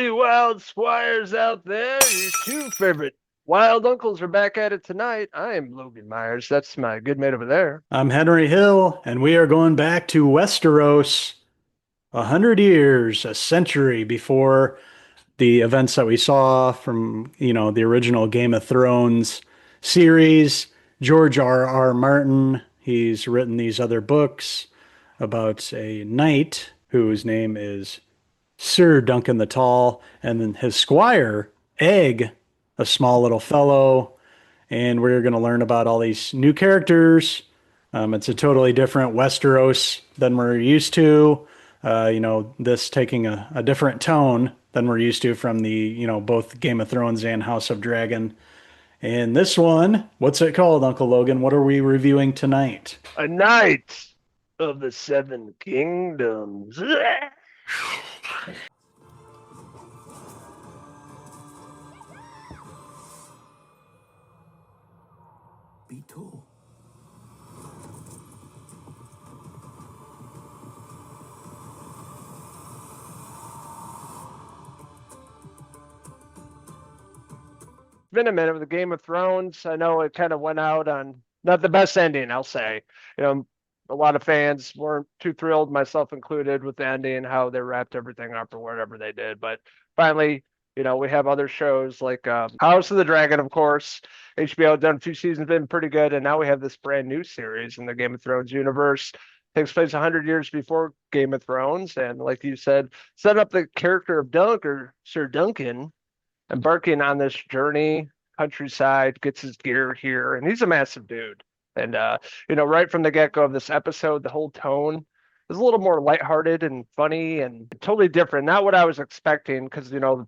you wild squires out there. Your two favorite wild uncles are back at it tonight. I am Logan Myers. That's my good mate over there. I'm Henry Hill, and we are going back to Westeros 100 years, a century before the events that we saw from, the original Game of Thrones series. George R. Martin, he's written these other books about a knight whose name is Sir Duncan the Tall, and then his squire, Egg, a small little fellow, and we're going to learn about all these new characters. It's a totally different Westeros than we're used to. This taking a different tone than we're used to from the, both Game of Thrones and House of Dragon. And this one, what's it called, Uncle Logan? What are we reviewing tonight? A knight of the seven kingdoms. Be tall. Been a minute with the Game of Thrones. I know it kind of went out on not the best ending, I'll say. A lot of fans weren't too thrilled, myself included, with the ending, how they wrapped everything up or whatever they did. But finally, we have other shows like House of the Dragon, of course. HBO done 2 seasons, been pretty good, and now we have this brand new series in the Game of Thrones universe. Takes place 100 years before Game of Thrones, and like you said, set up the character of Dunk or Sir Duncan embarking on this journey, countryside, gets his gear here, and he's a massive dude. And right from the get-go of this episode, the whole tone is a little more lighthearted and funny and totally different. Not what I was expecting, because the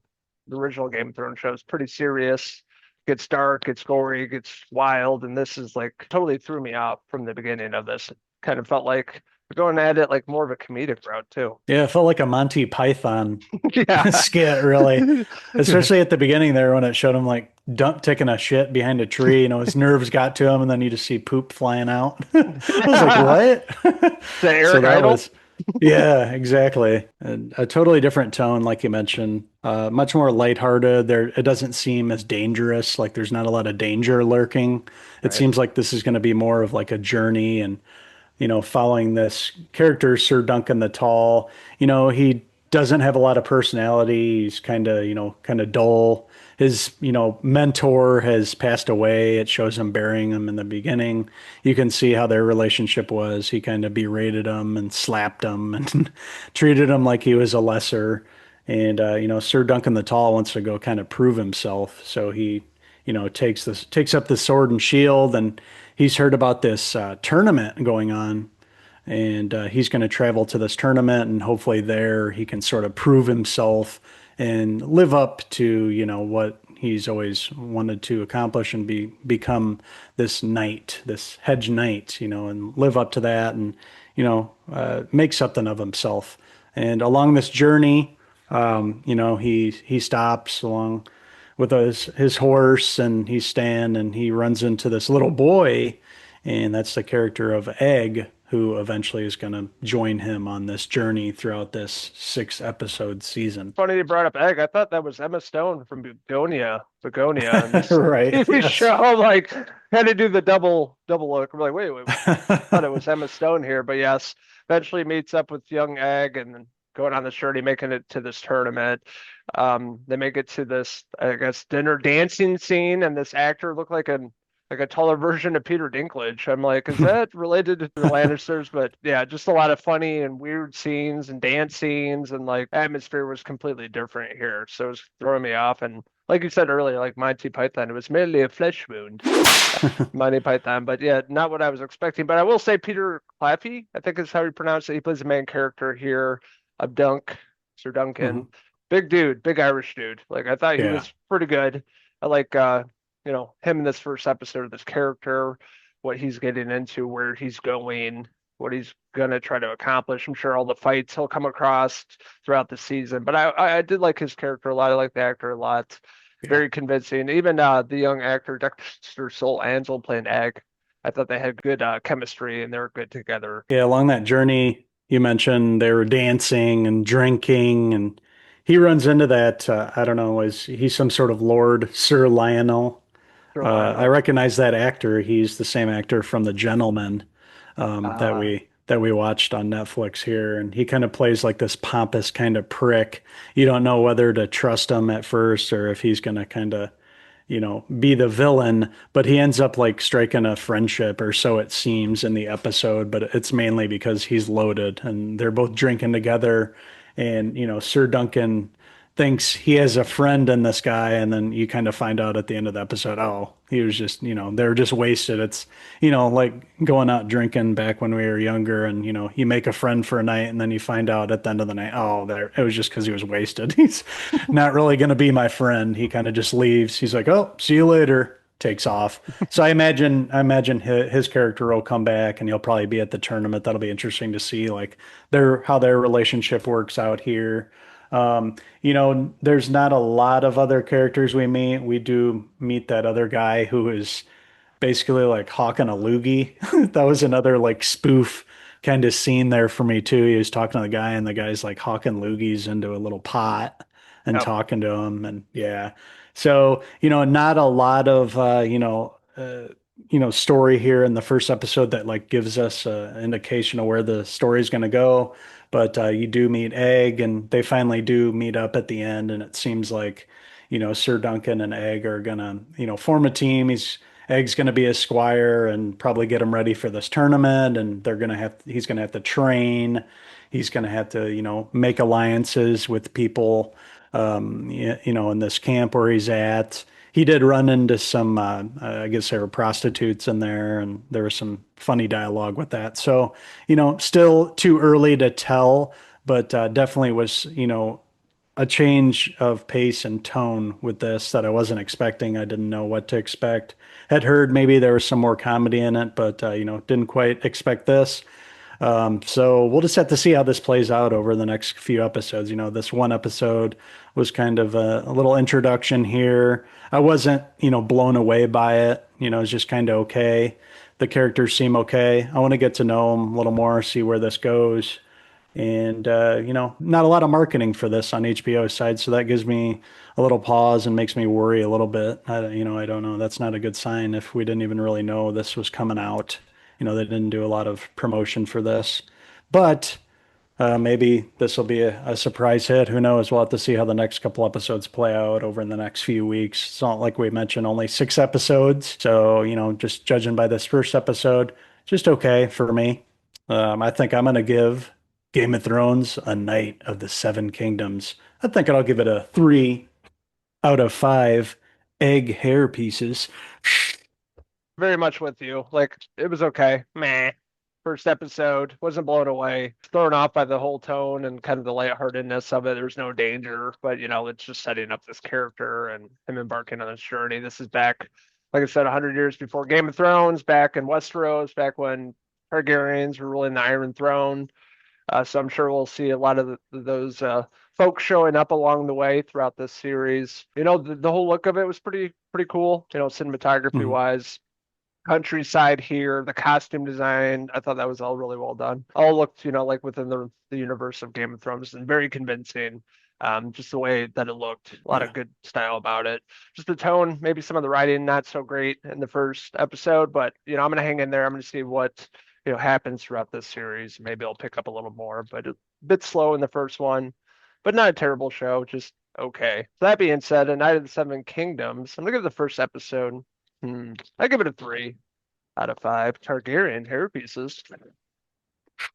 original Game of Thrones show is pretty serious, gets dark, gets gory, gets wild, and this is like totally threw me off from the beginning of this. It kind of felt like we're going at it like more of a comedic route too. Yeah, it felt like a Monty Python Yeah. skit, really. Especially at the beginning there when it showed him like taking a shit behind a tree. His nerves got to him, and then you just see poop flying out. I was like, what? The So Eric that Idle. was, yeah, exactly. And a totally different tone, like you mentioned. Much more lighthearted. It doesn't seem as dangerous. Like there's not a lot of danger lurking. It Right. seems like this is going to be more of like a journey and following this character, Sir Duncan the Tall. He doesn't have a lot of personality. He's kind of dull. His, mentor has passed away. It shows him burying him in the beginning. You can see how their relationship was. He kind of berated him and slapped him and treated him like he was a lesser. And, Sir Duncan the Tall wants to go kind of prove himself. So he, takes up the sword and shield, and he's heard about this tournament going on, and he's going to travel to this tournament, and hopefully there he can sort of prove himself and live up to what he's always wanted to accomplish and become this knight, this hedge knight, and live up to that, and make something of himself. And along this journey, he stops along with his horse, and he's stand, and he runs into this little boy, and that's the character of Egg, who eventually is going to join him on this journey throughout this 6 episode season. Funny you brought up Egg. I thought that was Emma Stone from Begonia in this Right. TV Yes. show. Like, had to do the double look. We're like, wait. Thought it was Emma Stone here, but yes, eventually meets up with young Egg and then going on this journey, making it to this tournament. They make it to this, I guess, dinner dancing scene, and this actor looked like a taller version of Peter Dinklage. I'm like, is that related to the Lannisters? But yeah, just a lot of funny and weird scenes and dance scenes, and like atmosphere was completely different here. So it was throwing me off. And like you said earlier, like Monty Python, it was merely a flesh wound. Monty Python, but yeah, not what I was expecting. But I will say Peter Claffey, I think is how you pronounce it. He plays the main character here of Sir Mhm. Duncan. Big dude, big Irish dude. Like I thought he Yeah. was pretty good. I like him in this first episode of this character, what he's getting into, where he's going, what he's gonna try to accomplish. I'm sure all the fights he'll come across throughout the season. But I did like his character a lot. I like the actor a lot. Yeah. Very convincing. Even the young actor Dexter Soul Ansel playing Egg. I thought they had good chemistry and they were good together. Yeah. Along that journey, you mentioned they were dancing and drinking, and he runs into that. I don't know, is he some sort of Lord Sir Lionel? Sir I Lionel. recognize that actor. He's the same actor from The Gentleman Uh, that we watched on Netflix here, and he kind of plays like this pompous kind of prick. You don't know whether to trust him at first or if he's going to kind of be the villain, but he ends up like striking a friendship, or so it seems in the episode, but it's mainly because he's loaded and they're both drinking together. And, Sir Duncan thinks he has a friend in this guy. And then you kind of find out at the end of the episode, oh, he was just, they're just wasted. It's, like going out drinking back when we were younger and, you make a friend for a night and then you find out at the end of the night, oh, there, it was just because he was wasted. He's not really going to be my friend. He kind of just leaves. He's like, oh, see you later. Takes off. So I imagine his character will come back and he'll probably be at the tournament. That'll be interesting to see like how their relationship works out here. There's not a lot of other characters we meet. We do meet that other guy who is basically like hawking a loogie. That was another like spoof kind of scene there for me too. He was talking to the guy and the guy's like hawking loogies into a little pot and yep. talking to him. And yeah. So, not a lot of, story here in the first episode that like gives us an indication of where the story is going to go. But you do meet Egg, and they finally do meet up at the end. And it seems like, Sir Duncan and Egg are gonna, form a team. Egg's gonna be a squire and probably get him ready for this tournament. And he's gonna have to train. He's gonna have to, make alliances with people, in this camp where he's at. He did run into some, I guess there were prostitutes in there, and there was some funny dialogue with that. So, still too early to tell, but definitely was, a change of pace and tone with this that I wasn't expecting. I didn't know what to expect. Had heard maybe there was some more comedy in it, but didn't quite expect this. So we'll just have to see how this plays out over the next few episodes. This one episode was kind of a little introduction here. I wasn't, blown away by it. It's just kind of okay. The characters seem okay. I want to get to know them a little more, see where this goes. And, not a lot of marketing for this on HBO's side. So that gives me a little pause and makes me worry a little bit. I don't know. That's not a good sign if we didn't even really know this was coming out. They didn't do a lot of promotion for this. But maybe this will be a surprise hit. Who knows? We'll have to see how the next couple episodes play out over in the next few weeks. It's not like we mentioned, only 6 episodes. So, just judging by this first episode, just okay for me. I think I'm going to give Game of Thrones a Night of the Seven Kingdoms. I think I'll give it a 3 out of 5 egg hair pieces. Very much with you. Like it was okay. Meh. First episode wasn't blown away. Thrown off by the whole tone and kind of the lightheartedness of it. There's no danger, but it's just setting up this character and him embarking on this journey. This is back, like I said, 100 years before Game of Thrones, back in Westeros, back when Targaryens were ruling the Iron Throne. So I'm sure we'll see a lot of those folks showing up along the way throughout this series. The whole look of it was pretty cool. Cinematography Mhm. wise, countryside here, the costume design, I thought that was all really well done. All looked, like within the universe of Game of Thrones and very convincing. Just the way that it looked, a lot of Yeah. good style about it. Just the tone, maybe some of the writing not so great in the first episode, but I'm gonna hang in there. I'm gonna see what happens throughout this series. Maybe I'll pick up a little more, but a bit slow in the first one, but not a terrible show, just okay. So that being said, A Night of the Seven Kingdoms, I'm gonna give the first episode. I give it a 3 out of 5 Targaryen hair pieces. I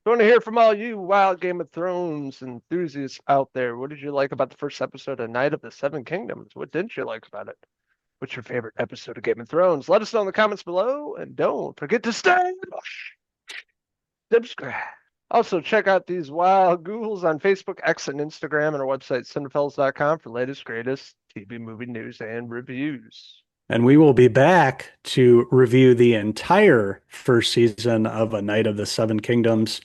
want to hear from all you wild Game of Thrones enthusiasts out there. What did you like about the first episode of Night of the Seven Kingdoms? What didn't you like about it? What's your favorite episode of Game of Thrones? Let us know in the comments below, and don't forget to stay, subscribe. Also, check out these wild ghouls on Facebook, X, and Instagram, and our website, Cinephellas.com, for latest, greatest TV movie news and reviews. And we will be back to review the entire first season of A Night of the Seven Kingdoms.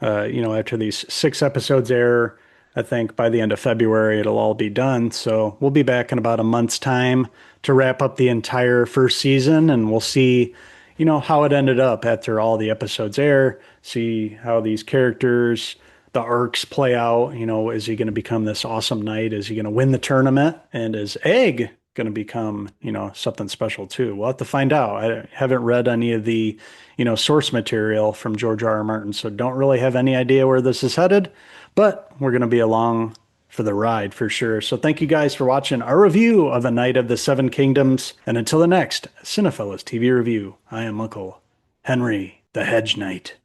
After these 6 episodes air, I think by the end of February, it'll all be done. So we'll be back in about a month's time to wrap up the entire first season, and we'll see, how it ended up after all the episodes air, see how these characters the arcs play out. You know, is he going to become this awesome knight? Is he going to win the tournament? And is Egg going to become, you know, something special too? We'll have to find out. I haven't read any of the, you know, source material from George R. R. Martin, so don't really have any idea where this is headed, but we're going to be along for the ride for sure. So thank you guys for watching our review of A Knight of the Seven Kingdoms. And until the next Cinephellas TV review, I am Uncle Henry the Hedge Knight.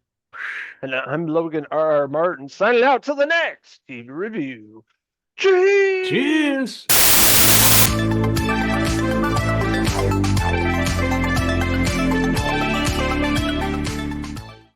And I'm Logan R. Martin signing out till the next TV review. Cheers! Cheers!